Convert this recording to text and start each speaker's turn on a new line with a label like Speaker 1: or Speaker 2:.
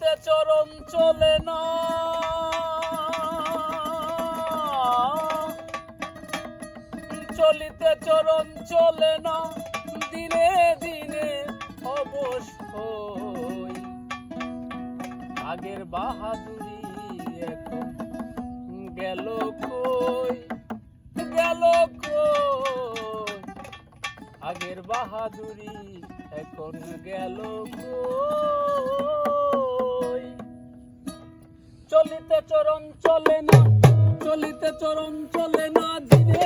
Speaker 1: চলিতে চরণ চলে না, চলিতে চরণ চলে না, দিনে দিনে অবশ হই। আগের বাহাদুরি এখন গেল কই, গেল কই, আগের বাহাদুরি এখন গেল কই। চলিতে চরণ চলে না, চলিতে চরণ চলে না, দিনে